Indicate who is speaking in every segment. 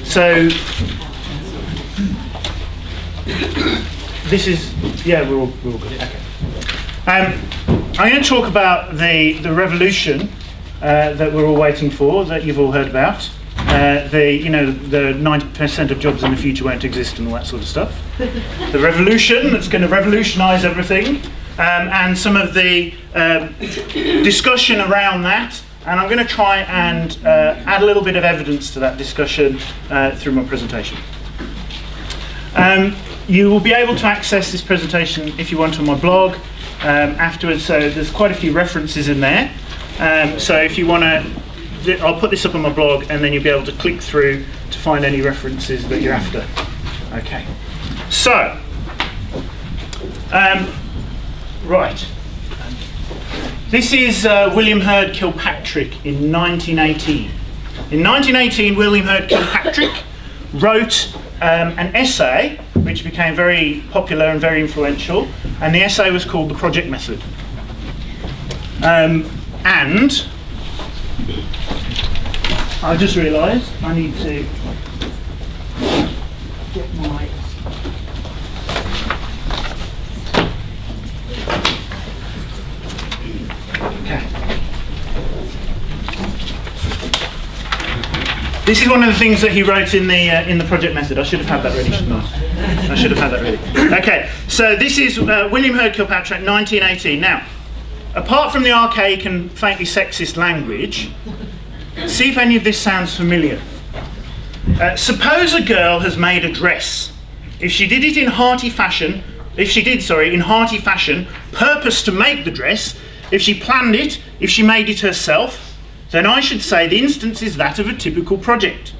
Speaker 1: So this is, yeah, we're all good. Okay. I'm going to talk about the revolution that we're all waiting for, that you've all heard about. The 90% of jobs in the future won't exist and all that sort of stuff. The revolution that's going to revolutionise everything, and some of the discussion around that. And I'm going to try and add a little bit of evidence to that discussion through my presentation. You will be able to access this presentation if you want on my blog afterwards, so there's quite a few references in there. So if you want to, I'll put this up on my blog and then you'll be able to click through to find any references that you're after. Okay, so, right. This is William Herd Kilpatrick in 1918. In 1918, William Herd Kilpatrick wrote an essay which became very popular and very influential, and the essay was called The Project Method. And I just realised I need to get my... Okay. This is one of the things that he wrote in the project method. I should have had that ready, shouldn't I? I should have had that ready. Okay, so this is William Herd Kilpatrick, 1918. Now, apart from the archaic and faintly sexist language, see if any of this sounds familiar. Suppose a girl has made a dress. If she did it in hearty fashion, purpose to make the dress, if she planned it, if she made it herself, then I should say the instance is that of a typical project.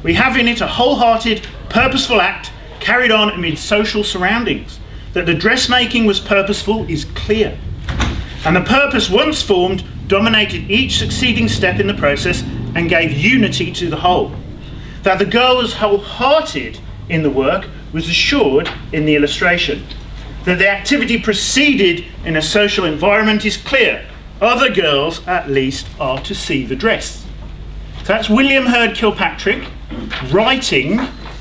Speaker 1: We have in it a wholehearted, purposeful act carried on amid social surroundings. That the dressmaking was purposeful is clear. And the purpose once formed dominated each succeeding step in the process and gave unity to the whole. That the girl was wholehearted in the work was assured in the illustration. That the activity proceeded in a social environment is clear. Other girls, at least, are to see the dress. So that's William Herd Kilpatrick writing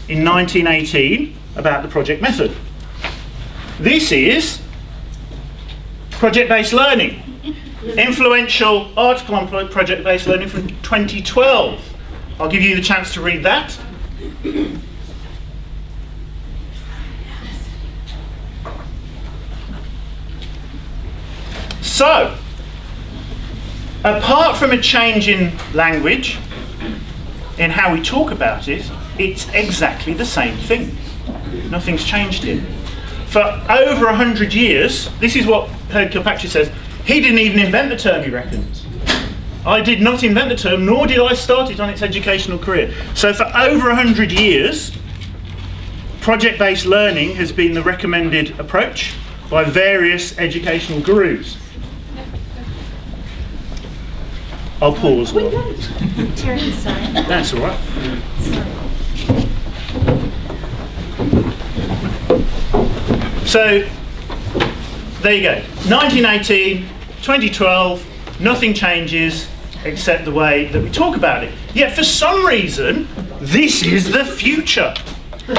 Speaker 1: in 1918 about the project method. This is project-based learning. Influential article on project-based learning from 2012. I'll give you the chance to read that. So, apart from a change in language, in how we talk about it, it's exactly the same thing. Nothing's changed here. For over 100 years, this is what Herd Kilpatrick says, he didn't even invent the term, he reckons. I did not invent the term, nor did I start it on its educational career. So for over 100 years, project-based learning has been the recommended approach by various educational gurus. I'll pause. That's all right. So, there you go. 1918, 2012, nothing changes except the way that we talk about it. Yet for some reason, this is the future.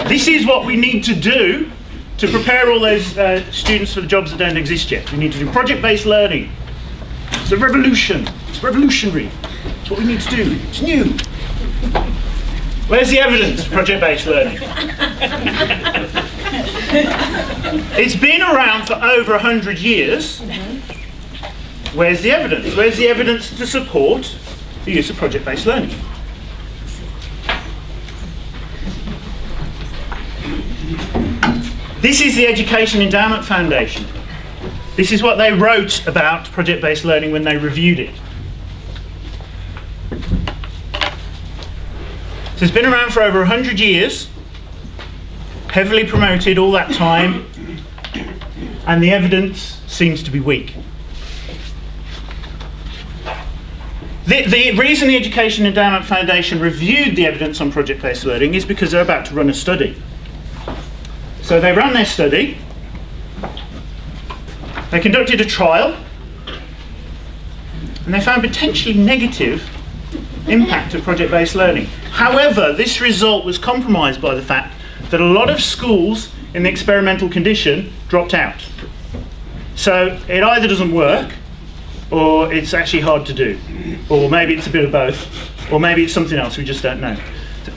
Speaker 1: This is what we need to do to prepare all those students for the jobs that don't exist yet. We need to do project-based learning. It's a revolution. It's revolutionary. It's what we need to do. It's new. Where's the evidence for project-based learning? It's been around for over 100 years. Where's the evidence? Where's the evidence to support the use of project-based learning? This is the Education Endowment Foundation. This is what they wrote about project-based learning when they reviewed it. So it's been around for over 100 years, heavily promoted all that time, and the evidence seems to be weak. The reason the Education Endowment Foundation reviewed the evidence on project-based learning is because they're about to run a study. So they ran their study, they conducted a trial, and they found potentially negative impact of project-based learning. However, this result was compromised by the fact that a lot of schools in the experimental condition dropped out. So it either doesn't work, or it's actually hard to do, or maybe it's a bit of both, or maybe it's something else, we just don't know.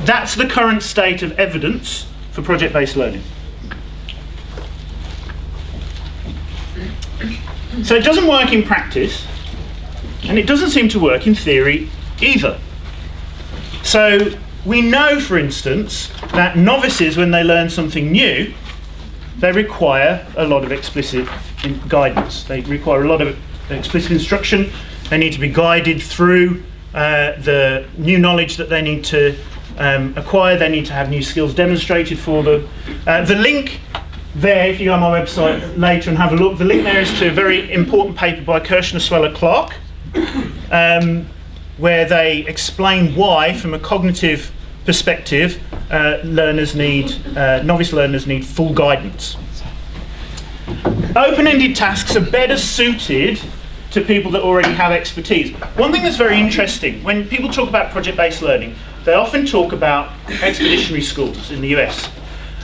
Speaker 1: That's the current state of evidence for project-based learning. So it doesn't work in practice, and it doesn't seem to work in theory either. So we know, for instance, that novices, when they learn something new, they require a lot of explicit guidance. They require a lot of explicit instruction. They need to be guided through the new knowledge that they need to acquire. They need to have new skills demonstrated for them. The link there, if you go on my website later and have a look, the link there is to a very important paper by Kirshner-Sweller-Clark, where they explain why, from a cognitive perspective, novice learners need full guidance. Open-ended tasks are better suited to people that already have expertise. One thing that's very interesting, when people talk about project-based learning, they often talk about expeditionary schools in the US.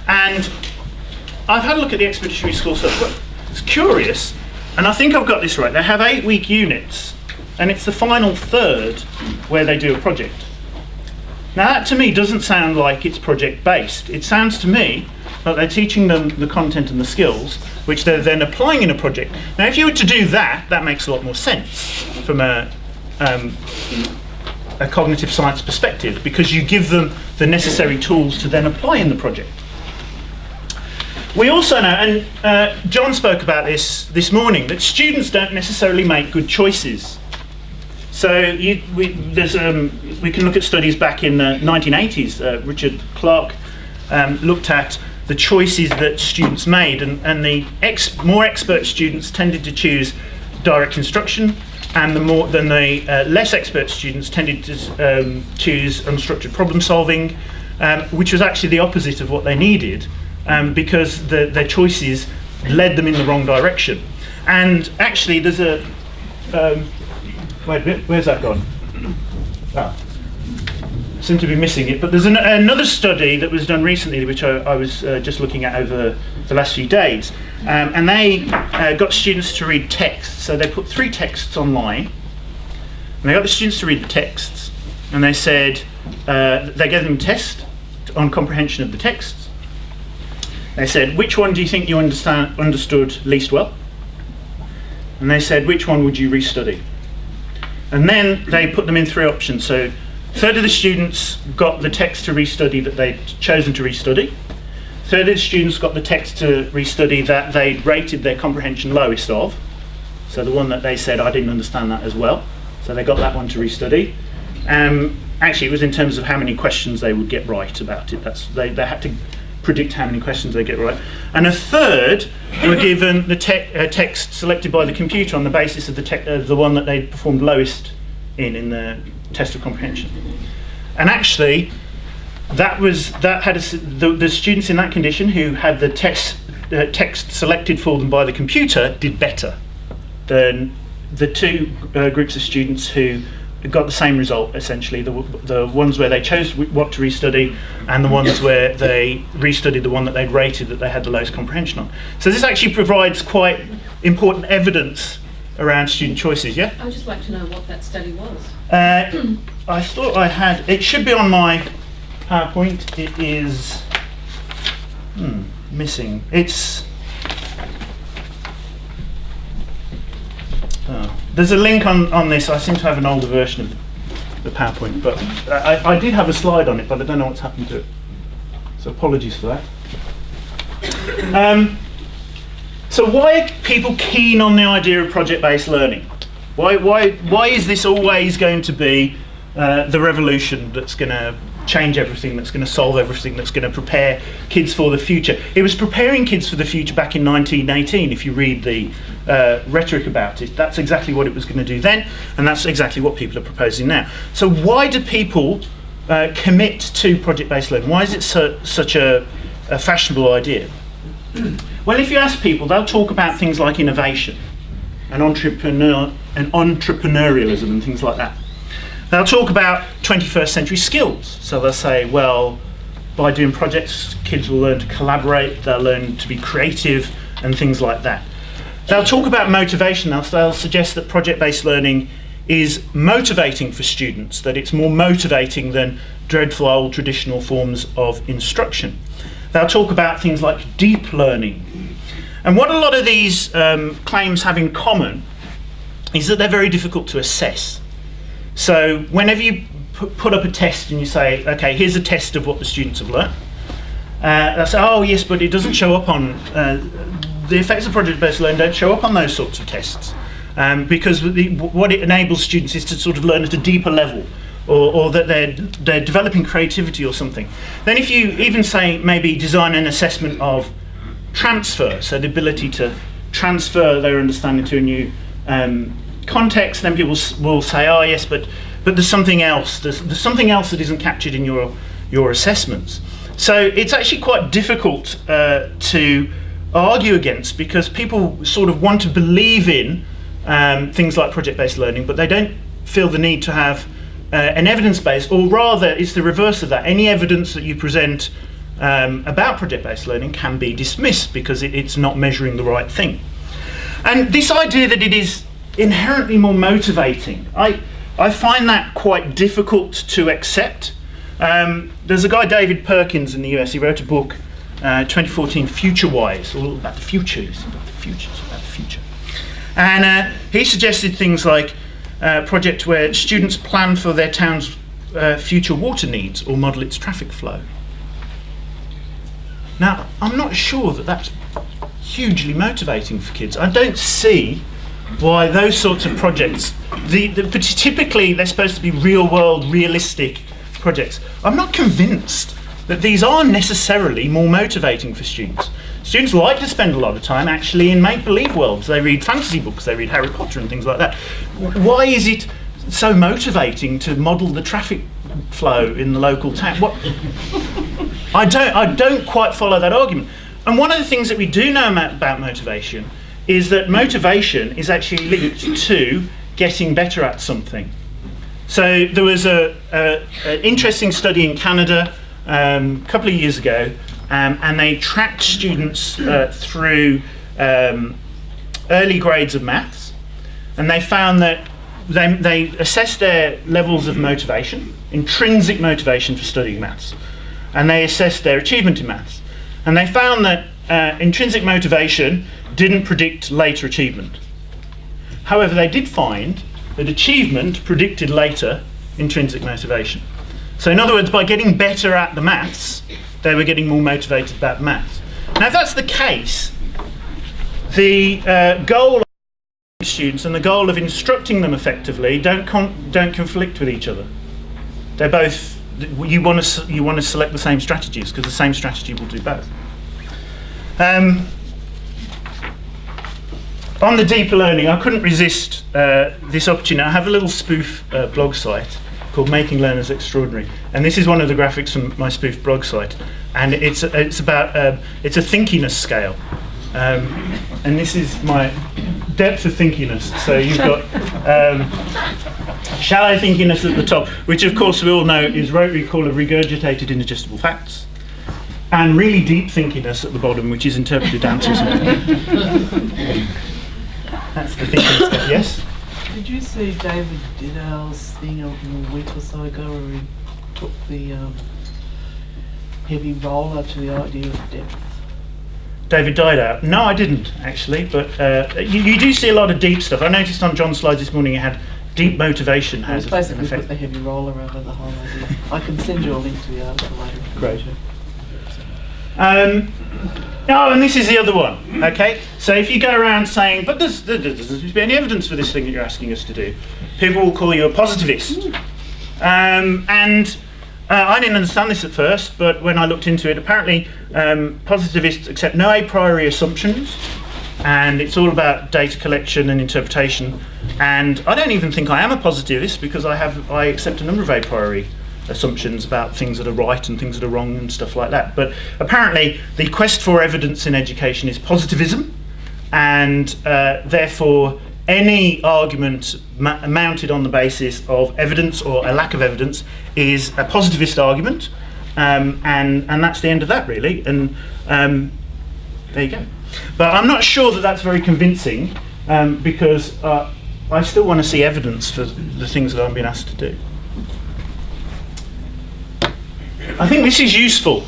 Speaker 1: And I've had a look at the expeditionary school stuff. It's curious, and I think I've got this right. They have 8-week units, and it's the final third where they do a project. Now that to me doesn't sound like it's project-based. It sounds to me like they're teaching them the content and the skills, which they're then applying in a project. Now if you were to do that, that makes a lot more sense from a cognitive science perspective, because you give them the necessary tools to then apply in the project. We also know, and John spoke about this morning, that students don't necessarily make good choices. So we can look at studies back in the 1980s. Richard Clark looked at the choices that students made, and the more expert students tended to choose direct instruction, and the less expert students tended to choose unstructured problem solving, which was actually the opposite of what they needed, because their choices led them in the wrong direction. And actually there's a wait a minute, where's that gone? I seem to be missing it, but there's another study that was done recently, which I was just looking at over the last few days, and they got students to read texts. So they put 3 texts online, and they got the students to read the texts, and they said, they gave them a test on comprehension of the texts. They said, which one do you think you understood least well? And they said, which one would you restudy? And then they put them in 3 options. So a third of the students got the text to restudy that they'd chosen to restudy. A third of the students got the text to restudy that they'd rated their comprehension lowest of. So the one that they said, I didn't understand that as well. So they got that one to restudy. Actually, it was in terms of how many questions they would get right about it. They had to predict how many questions they get right. And a third were given the text selected by the computer on the basis of the one that they'd performed lowest in the test of comprehension. And actually, the students in that condition who had the text selected for them by the computer did better than the 2 groups of students who got the same result, essentially, the ones where they chose what to restudy, and the ones where they restudied the one that they'd rated that they had the lowest comprehension on. So this actually provides quite important evidence around student choices, yeah?
Speaker 2: I'd just like to know what that study was.
Speaker 1: I thought I had, it should be on my PowerPoint. It is missing. It's, there's a link on this. I seem to have an older version of the PowerPoint, but I did have a slide on it, but I don't know what's happened to it. So apologies for that. So why are people keen on the idea of project-based learning? Why is this always going to be the revolution that's going to change everything, that's going to solve everything, that's going to prepare kids for the future? It was preparing kids for the future back in 1918, if you read the rhetoric about it. That's exactly what it was going to do then, and that's exactly what people are proposing now. So why do people commit to project-based learning? Why is it such a fashionable idea? Well, if you ask people, they'll talk about things like innovation. and entrepreneurialism and things like that. They'll talk about 21st century skills. So they'll say, well, by doing projects, kids will learn to collaborate, they'll learn to be creative and things like that. They'll talk about motivation. They'll suggest that project-based learning is motivating for students, that it's more motivating than dreadful old traditional forms of instruction. They'll talk about things like deep learning. And what a lot of these claims have in common is that they're very difficult to assess. So whenever you put up a test and you say, okay, here's a test of what the students have learned, they'll say, oh yes, but it doesn't show up on, the effects of project-based learning don't show up on those sorts of tests. Because what it enables students is to sort of learn at a deeper level, or that they're developing creativity or something. Then if you even say maybe design an assessment of transfer, so the ability to transfer their understanding to a new context, then people will say, oh yes, but there's something else. There's something else that isn't captured in your assessments. So it's actually quite difficult to argue against, because people sort of want to believe in things like project-based learning, but they don't feel the need to have an evidence base, or rather it's the reverse of that. Any evidence that you present about project-based learning can be dismissed because it's not measuring the right thing. And this idea that it is inherently more motivating, I find that quite difficult to accept. There's a guy, David Perkins, in the US. He wrote a book, 2014, Future-Wise, all about the future. It's about the future. It's about the future. And he suggested things like a project where students plan for their town's future water needs or model its traffic flow. Now, I'm not sure that that's hugely motivating for kids. I don't see why those sorts of projects, typically they're supposed to be real-world, realistic projects. I'm not convinced that these are necessarily more motivating for students. Students like to spend a lot of time actually in make-believe worlds. They read fantasy books, they read Harry Potter and things like that. Why is it so motivating to model the traffic flow in the local town? I don't quite follow that argument. And one of the things that we do know about motivation is that motivation is actually linked to getting better at something. So there was an interesting study in Canada a couple of years ago, and they tracked students through early grades of maths, and they found that they assessed their levels of motivation, intrinsic motivation for studying maths, and they assessed their achievement in maths. And they found that intrinsic motivation didn't predict later achievement. However, they did find that achievement predicted later intrinsic motivation. So in other words, by getting better at the maths, they were getting more motivated about maths. Now, if that's the case, the goal of students and the goal of instructing them effectively don't conflict with each other. They're both, you want to select the same strategies because the same strategy will do both. On the deeper learning, I couldn't resist this opportunity. I have a little spoof blog site called Making Learners Extraordinary, and this is one of the graphics from my spoof blog site, and it's about it's a thinkiness scale, and this is my depth of thinkiness. So you've got shallow thinkiness at the top, which of course we all know is what we call a regurgitated indigestible facts, and really deep thinkiness at the bottom, which is interpreted answers. That's the thinking stuff. Yes?
Speaker 3: Did you see David Diddell's thing a week or so ago where he took the heavy roller to the idea of depth?
Speaker 1: David Diddell? No, I didn't actually, but you do see a lot of deep stuff. I noticed on John's slides this morning it had deep motivation has an
Speaker 3: basically
Speaker 1: effect.
Speaker 3: Put the heavy roller over the whole idea. I can send you a link to the article later.
Speaker 1: Great. And this is the other one, okay? So if you go around saying, but there doesn't be any evidence for this thing that you're asking us to do, people will call you a positivist. I didn't understand this at first, but when I looked into it, apparently positivists accept no a priori assumptions, and it's all about data collection and interpretation. And I don't even think I am a positivist because I accept a number of a priori assumptions about things that are right and things that are wrong and stuff like that. But apparently the quest for evidence in education is positivism, and therefore any argument mounted on the basis of evidence or a lack of evidence is a positivist argument, and that's the end of that, really. And there you go. But I'm not sure that that's very convincing, because I still want to see evidence for the things that I'm being asked to do. I think this is useful.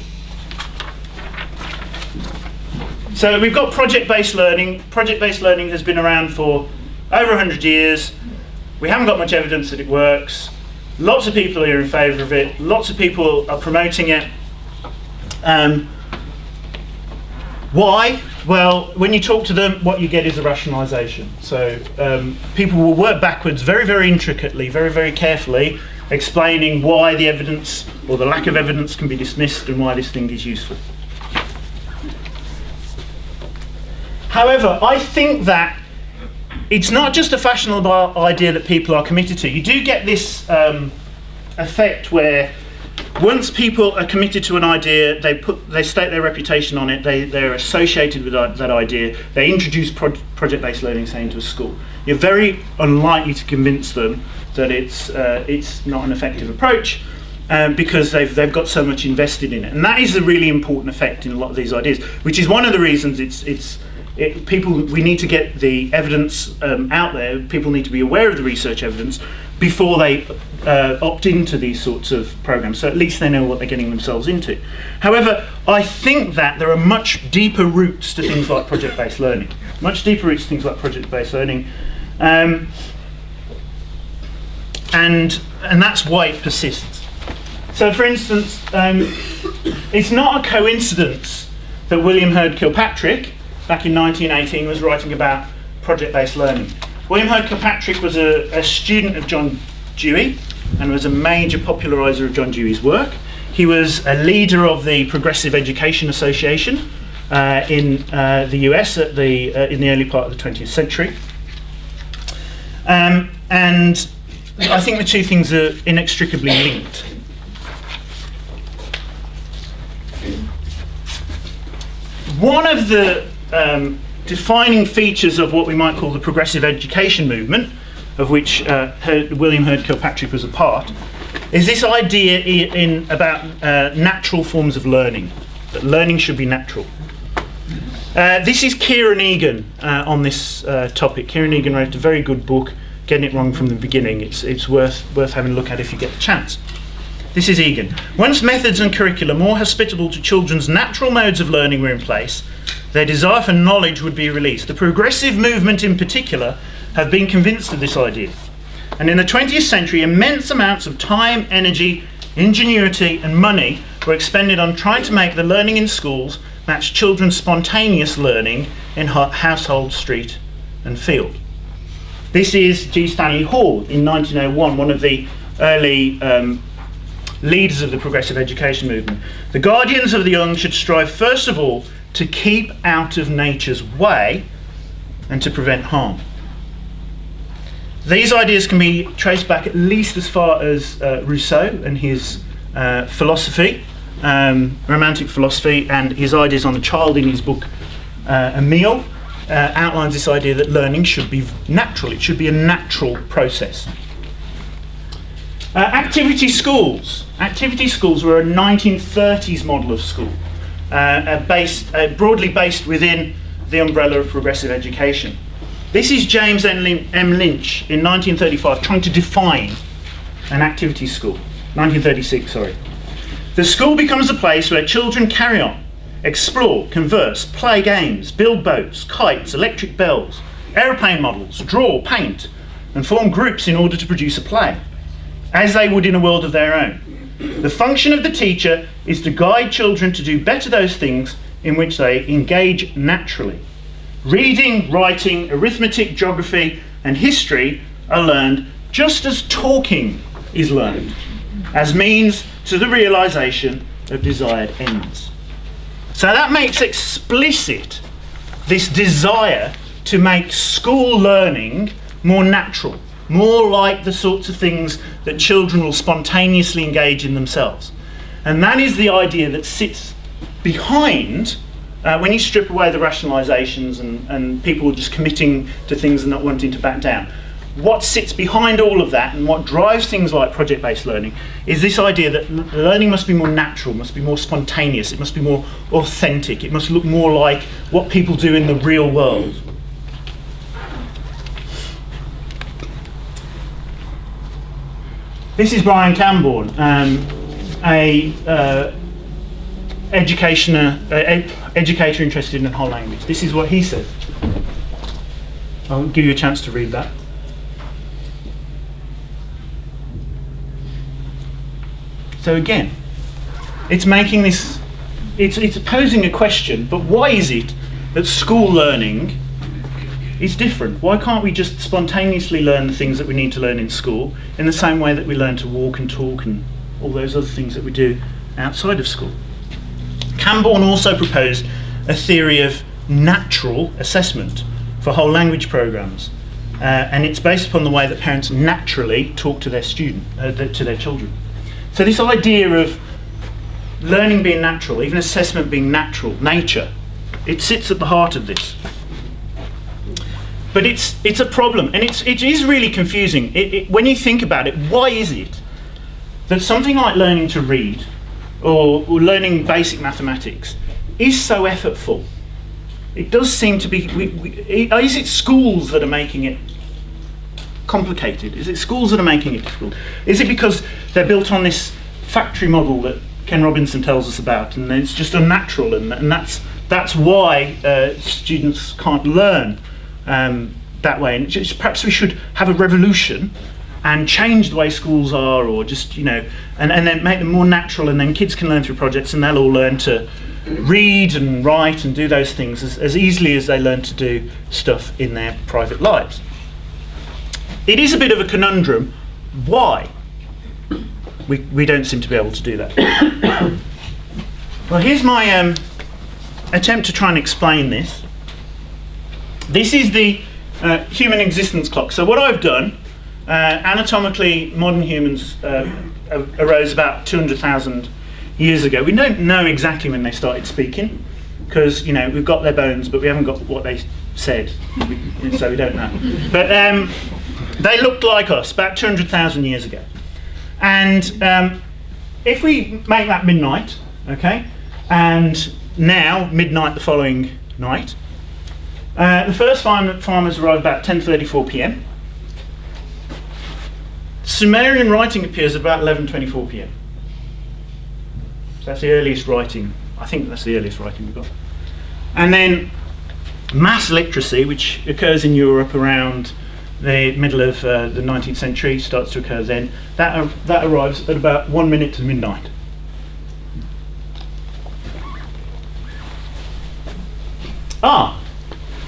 Speaker 1: So we've got project-based learning. Project-based learning has been around for over 100 years. We haven't got much evidence that it works. Lots of people are in favour of it. Lots of people are promoting it. Why? Well, when you talk to them, what you get is a rationalisation. So people will work backwards very, very intricately, very, very carefully, explaining why the evidence or the lack of evidence can be dismissed and why this thing is useful. However, I think that it's not just a fashionable idea that people are committed to. You do get this effect where once people are committed to an idea, they stake their reputation on it, they're associated with that idea, they introduce project-based learning, say, into a school. You're very unlikely to convince them that it's not an effective approach, because they've got so much invested in it. And that is a really important effect in a lot of these ideas, which is one of the reasons we need to get the evidence out there. People need to be aware of the research evidence before they opt into these sorts of programs, so at least they know what they're getting themselves into. However, I think that there are much deeper roots to things like project-based learning. And that's why it persists. So, for instance, it's not a coincidence that William Herd Kilpatrick, back in 1918, was writing about project-based learning. William Herd Kilpatrick was a student of John Dewey and was a major populariser of John Dewey's work. He was a leader of the Progressive Education Association in the US in the early part of the 20th century. And I think the two things are inextricably linked. One of the defining features of what we might call the progressive education movement, of which William Herd Kilpatrick was a part, is this idea about natural forms of learning, that learning should be natural. This is Kieran Egan on this topic. Kieran Egan wrote a very good book, Getting It Wrong from the Beginning. It's worth having a look at if you get the chance. This is Egan. Once methods and curricula more hospitable to children's natural modes of learning were in place, their desire for knowledge would be released. The progressive movement in particular have been convinced of this idea. And in the 20th century, immense amounts of time, energy, ingenuity and money were expended on trying to make the learning in schools match children's spontaneous learning in household, street and field. This is G. Stanley Hall in 1901, one of the early leaders of the progressive education movement. The guardians of the young should strive first of all to keep out of nature's way and to prevent harm. These ideas can be traced back at least as far as Rousseau and his philosophy, romantic philosophy, and his ideas on the child in his book Emile outlines this idea that learning should be natural. It should be a natural process. Activity schools. Activity schools were a 1930s model of school, broadly based within the umbrella of progressive education. This is James M. Lynch in 1935 trying to define an activity school. 1936, sorry. The school becomes a place where children carry on, explore, converse, play games, build boats, kites, electric bells, aeroplane models, draw, paint, and form groups in order to produce a play, as they would in a world of their own. The function of the teacher is to guide children to do better those things in which they engage naturally. Reading, writing, arithmetic, geography, and history are learned just as talking is learned, as means to the realisation of desired ends. So that makes explicit this desire to make school learning more natural, more like the sorts of things that children will spontaneously engage in themselves. And that is the idea that sits behind when you strip away the rationalisations and people just committing to things and not wanting to back down, what sits behind all of that and what drives things like project-based learning is this idea that learning must be more natural, must be more spontaneous, it must be more authentic, it must look more like what people do in the real world. This is Brian Camborne, educator interested in the whole language. This is what he said. I'll give you a chance to read that. So again, it's making this, it's posing a question, but why is it that school learning is different? Why can't we just spontaneously learn the things that we need to learn in school in the same way that we learn to walk and talk and all those other things that we do outside of school? Camborne also proposed a theory of natural assessment for whole language programs, and it's based upon the way that parents naturally talk to their to their children. So this idea of learning being natural, even assessment being natural, nature, it sits at the heart of this. But it's a problem, and it is really confusing. When you think about it, why is it that something like learning to read or learning basic mathematics is so effortful? It does seem to be, is it schools that are making it complicated? Is it schools that are making it difficult? Is it because they're built on this factory model that Ken Robinson tells us about, and it's just unnatural, and that's why students can't learn that way? And perhaps we should have a revolution and change the way schools are, or just, and then make them more natural, and then kids can learn through projects, and they'll all learn to read and write and do those things as easily as they learn to do stuff in their private lives. It is a bit of a conundrum. Why we don't seem to be able to do that? Well, here's my attempt to try and explain this. This is the human existence clock. So what I've done, anatomically, modern humans arose about 200,000 years ago. We don't know exactly when they started speaking, because we've got their bones, but we haven't got what they said, so we don't know. But they looked like us about 200,000 years ago. And if we make that midnight, okay, and now midnight the following night, the first farmers arrived about 10:34 p.m. Sumerian writing appears at about 11:24 p.m. So that's the earliest writing. I think that's the earliest writing we've got. And then mass literacy, which occurs in Europe around the middle of the 19th century, starts to occur then. That arrives at about 1 minute to midnight.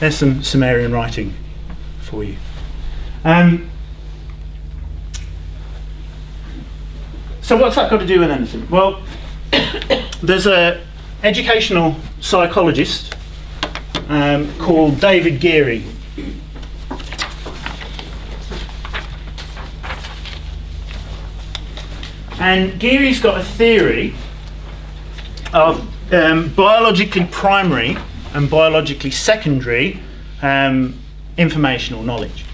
Speaker 1: There's some Sumerian writing for you. So what's that got to do with anything? Well, there's an educational psychologist called David Geary. And Geary's got a theory of biologically primary and biologically secondary informational knowledge.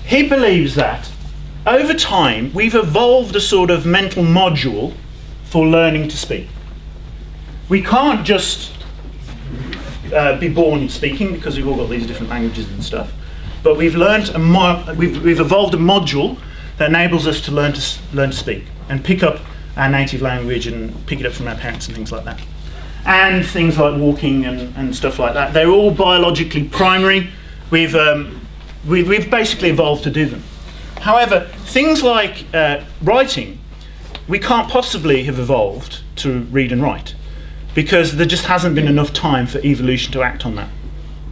Speaker 1: He believes that over time we've evolved a sort of mental module for learning to speak. We can't just be born speaking, because we've all got these different languages and stuff, but we've learned we've evolved a module that enables us to learn to speak and pick up our native language and pick it up from our parents and things like that. And things like walking and stuff like that, they're all biologically primary. We've basically evolved to do them. However, things like writing, we can't possibly have evolved to read and write, because there just hasn't been enough time for evolution to act on that.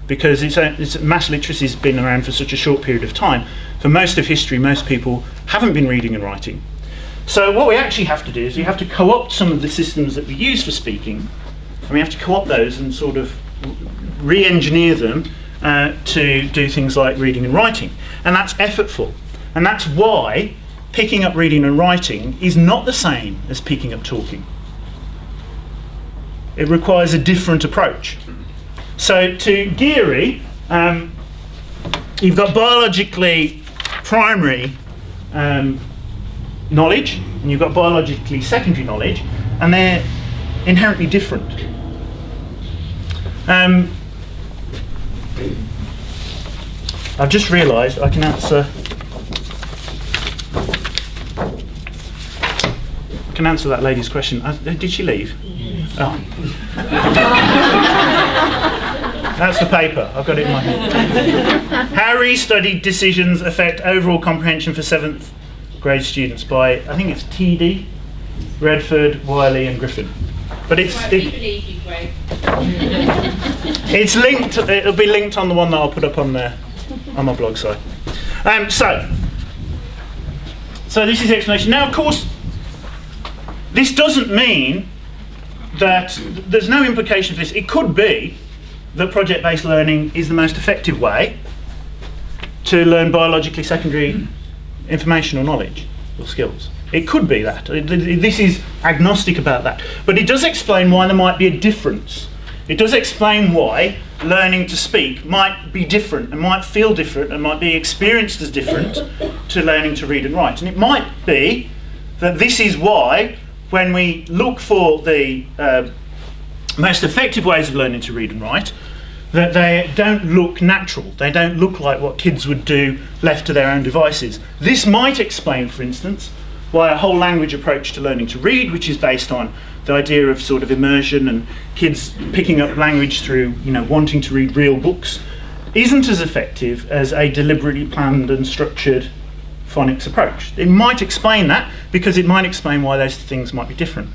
Speaker 1: Because mass literacy has been around for such a short period of time. For most of history, most people haven't been reading and writing. So what we actually have to do is we have to co-opt some of the systems that we use for speaking, and we have to co-opt those and sort of re-engineer them to do things like reading and writing. And that's effortful. And that's why picking up reading and writing is not the same as picking up talking. It requires a different approach. So to Geary, you've got biologically primary knowledge, and you've got biologically secondary knowledge, and they're inherently different. I've just realised I can answer that lady's question. Did she leave? Oh. That's the paper. I've got it in my head. How restudied decisions affect overall comprehension for 7th grade students by, I think it's TD, Redford, Wiley and Griffin. But it's it's linked. It'll be linked on the one that I'll put up on there on my blog site. So this is the explanation. Now, of course, this doesn't mean that there's no implication for this. It could be that project-based learning is the most effective way to learn biologically secondary information or knowledge or skills. It could be that. This is agnostic about that. But it does explain why there might be a difference. It does explain why learning to speak might be different and might feel different and might be experienced as different to learning to read and write. And it might be that this is why when we look for the most effective ways of learning to read and write, that they don't look natural. They don't look like what kids would do left to their own devices. This might explain, for instance, why a whole language approach to learning to read, which is based on the idea of sort of immersion and kids picking up language through, wanting to read real books, isn't as effective as a deliberately planned and structured phonics approach. It might explain that, because it might explain why those things might be different.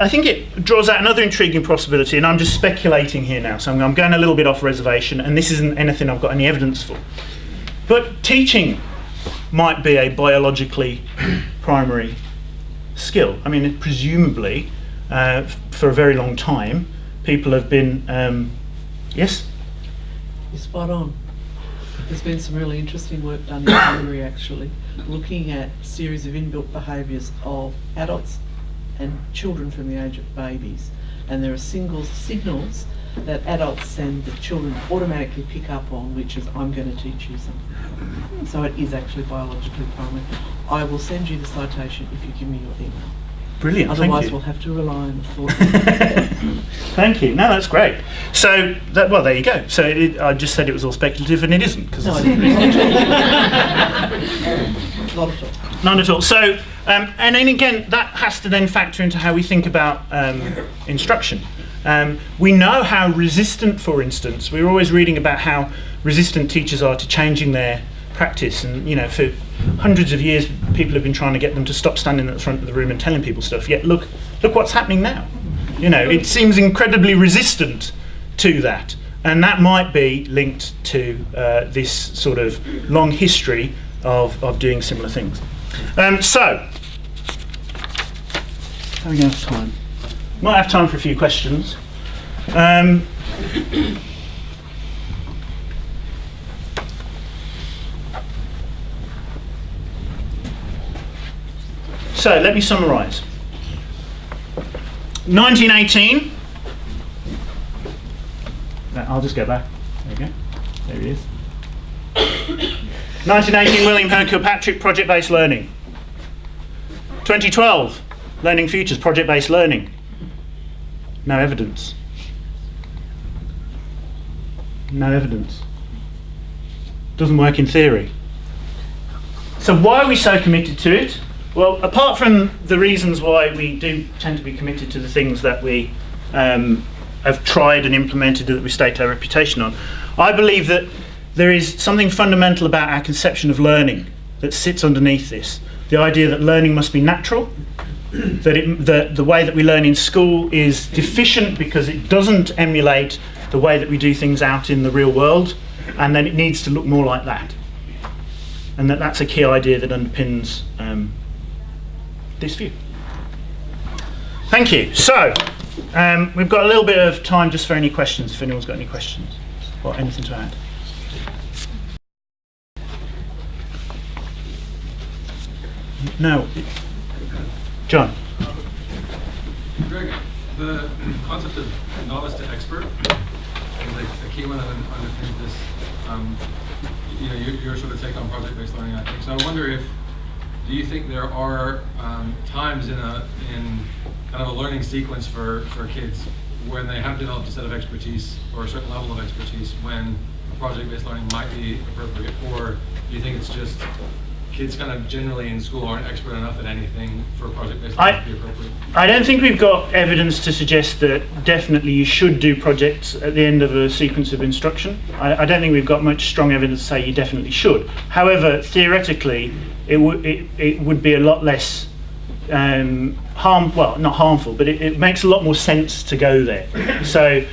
Speaker 1: I think it draws out another intriguing possibility, and I'm just speculating here now, so I'm going a little bit off reservation, and this isn't anything I've got any evidence for. But teaching might be a biologically primary skill. I mean, presumably, for a very long time, people have been, yes?
Speaker 3: You're spot on. There's been some really interesting work done in memory, actually, looking at a series of inbuilt behaviours of adults and children from the age of babies. And there are signals that adults send that children automatically pick up on, which is, I'm going to teach you something. So it is actually biologically primary. I will send you the citation if you give me your email.
Speaker 1: Brilliant,
Speaker 3: Otherwise
Speaker 1: thank you.
Speaker 3: we'll have to rely on the thought.
Speaker 1: Thank you. No, that's great. So, there you go. So I just said it was all speculative, and it isn't.
Speaker 3: No, I didn't. Not at all.
Speaker 1: None at all. So, and then again, that has to then factor into how we think about instruction. We know how resistant, for instance, we're always reading about how resistant teachers are to changing their practice, and for hundreds of years people have been trying to get them to stop standing at the front of the room and telling people stuff, yet look what's happening now. It seems incredibly resistant to that, and that might be linked to this sort of long history of doing similar things. So, how are we going to have time? Might have time for a few questions. So let me summarise. 1918. I'll just go back. There we go. There he is. 1918, William Hone Kilpatrick, project-based learning. 2012, Learning Futures, project-based learning. No evidence. No evidence. Doesn't work in theory. So why are we so committed to it? Well, apart from the reasons why we do tend to be committed to the things that we have tried and implemented that we stake our reputation on, I believe that there is something fundamental about our conception of learning that sits underneath this. The idea that learning must be natural, that the way that we learn in school is deficient because it doesn't emulate the way that we do things out in the real world, and then it needs to look more like that. And that's a key idea that underpins this view. Thank you. So, we've got a little bit of time just for any questions, if anyone's got any questions or anything to add. No. John.
Speaker 4: Greg, the concept of novice to expert is a key one that underpins this. Your sort of take on project-based learning, I think. So I wonder do you think there are times in kind of a learning sequence for kids when they have developed a set of expertise or a certain level of expertise when project-based learning might be appropriate, or do you think it's just kids kind of generally in school aren't expert enough at anything for project-based learning to be appropriate?
Speaker 1: I don't think we've got evidence to suggest that definitely you should do projects at the end of a sequence of instruction. I don't think we've got much strong evidence to say you definitely should. However, theoretically, it would be a lot less not harmful, but it makes a lot more sense to go there. So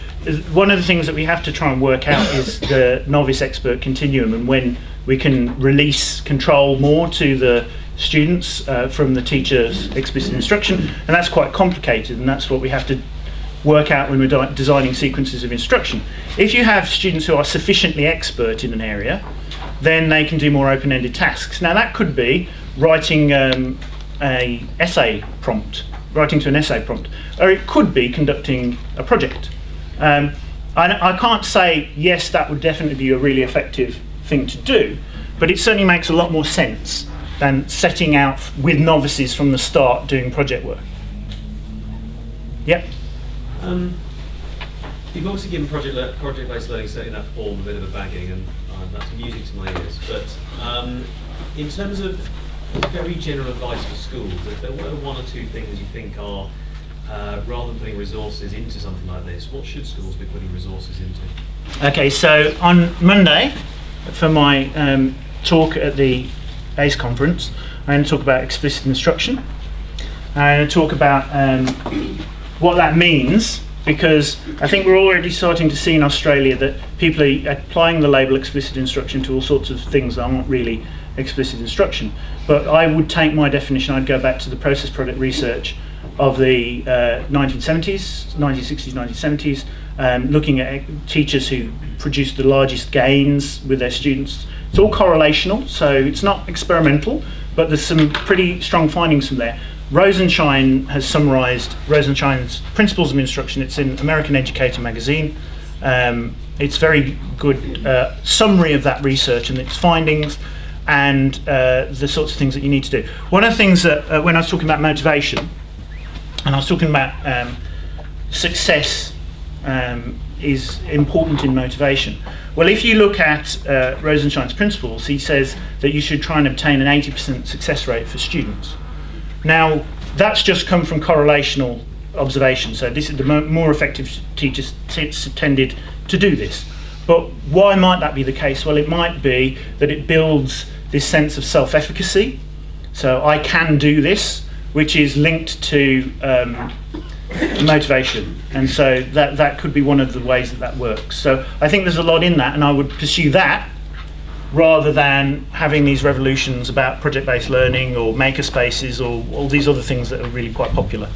Speaker 1: one of the things that we have to try and work out is the novice expert continuum, and when we can release control more to the students from the teacher's explicit instruction, and that's quite complicated, and that's what we have to work out when we're designing sequences of instruction. If you have students who are sufficiently expert in an area, then they can do more open-ended tasks. Now that could be writing writing to an essay prompt, or it could be conducting a project. I can't say yes, that would definitely be a really effective thing to do, but it certainly makes a lot more sense than setting out with novices from the start doing project work. Yep.
Speaker 5: You've obviously given project-based learning, certainly in that form, a bit of a bagging, and that's music to my ears. But in terms of very general advice for schools, if there were one or two things you think are, rather than putting resources into something like this, what should schools be putting resources into?
Speaker 1: Okay, so on Monday, for my talk at the ACE conference, I'm going to talk about explicit instruction. I'm going to talk about what that means, because I think we're already starting to see in Australia that people are applying the label explicit instruction to all sorts of things that aren't really explicit instruction. But I would take my definition, I'd go back to the process product research of the 1960s, 1970s, looking at teachers who produced the largest gains with their students. It's all correlational, so it's not experimental, but there's some pretty strong findings from there. Rosenshine has summarised Rosenshine's Principles of Instruction. It's in American Educator magazine. It's very good summary of that research and its findings, and the sorts of things that you need to do. One of the things that when I was talking about motivation, and I was talking about success is important in motivation. Well, if you look at Rosenshine's principles, he says that you should try and obtain an 80% success rate for students. Now, that's just come from correlational observation, so this is the more effective teachers tended to do this. But why might that be the case? Well, it might be that it builds this sense of self-efficacy. So I can do this, which is linked to motivation, and so that could be one of the ways that works. So I think there's a lot in that, and I would pursue that rather than having these revolutions about project-based learning or maker spaces or all these other things that are really quite popular.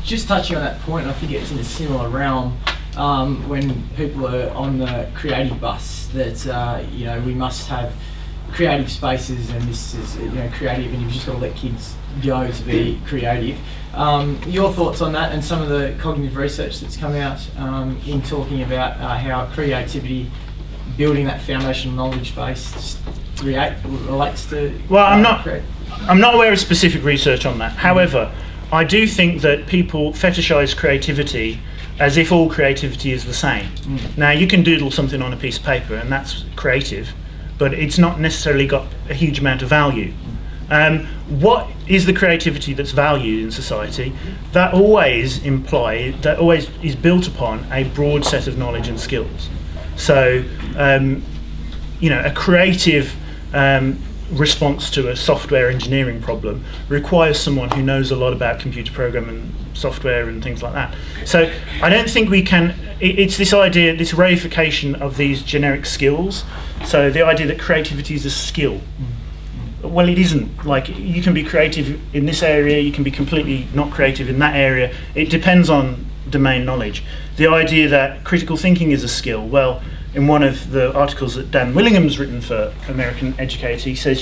Speaker 6: Just touching on that point, I think it's in a similar realm when people are on the creative bus that we must have creative spaces, and this is creative, and you've just got to let kids go to be creative. Your thoughts on that and some of the cognitive research that's come out in talking about how creativity, building that foundational knowledge base relates to.
Speaker 1: Well, I'm not aware of specific research on that. However, I do think that people fetishise creativity as if all creativity is the same. Now, you can doodle something on a piece of paper, and that's creative, but it's not necessarily got a huge amount of value. What is the creativity that's valued in society? That always is built upon a broad set of knowledge and skills. So, a creative response to a software engineering problem requires someone who knows a lot about computer programming, software and things like that. So I don't think we can, it's this idea, this reification of these generic skills. So the idea that creativity is a skill. Well, it isn't. Like, you can be creative in this area, you can be completely not creative in that area. It depends on domain knowledge. The idea that critical thinking is a skill, well, in one of the articles that Dan Willingham's written for American Educator, he says,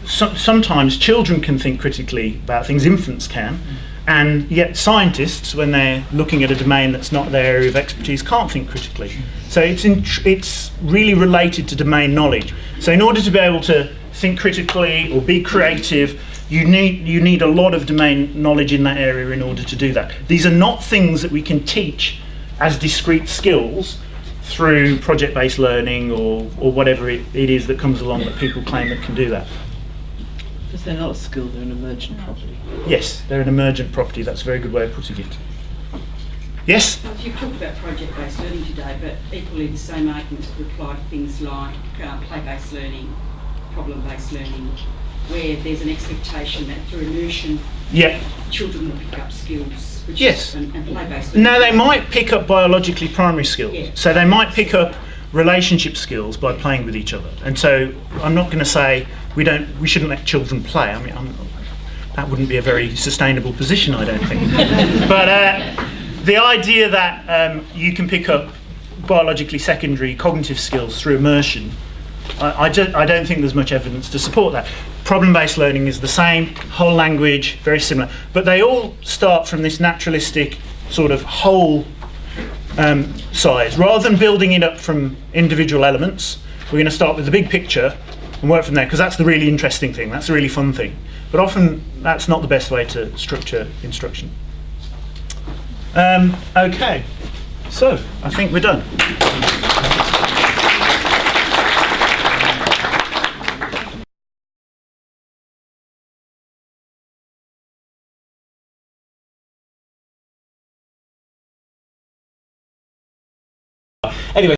Speaker 1: sometimes children can think critically about things, infants can, And yet scientists, when they're looking at a domain that's not their area of expertise, can't think critically. So it's really related to domain knowledge. So in order to be able to think critically or be creative, you need a lot of domain knowledge in that area in order to do that. These are not things that we can teach as discrete skills through project-based learning or whatever it is that comes along that people claim that can do that.
Speaker 3: Because they're not a skill, they're an emergent property.
Speaker 1: Yes, they're an emergent property. That's a very good way of putting it. Yes?
Speaker 2: Well, you've talked about project-based learning today, but equally the same arguments would apply to things like play-based learning, problem-based learning, where there's an expectation that through immersion, children will pick up skills, which
Speaker 1: Yes.
Speaker 2: and play-based learning.
Speaker 1: No, they might pick up biologically primary skills.
Speaker 2: Yeah.
Speaker 1: So they might pick up relationship skills by playing with each other. And so I'm not going to say we shouldn't let children play. I mean, that wouldn't be a very sustainable position, I don't think. But the idea that you can pick up biologically secondary cognitive skills through immersion, I don't think there's much evidence to support that. Problem-based learning is the same, whole language, very similar. But they all start from this naturalistic sort of whole size. Rather than building it up from individual elements, we're going to start with the big picture and work from there, because that's the really interesting thing, that's the really fun thing. But often that's not the best way to structure instruction. Okay, so I think we're done.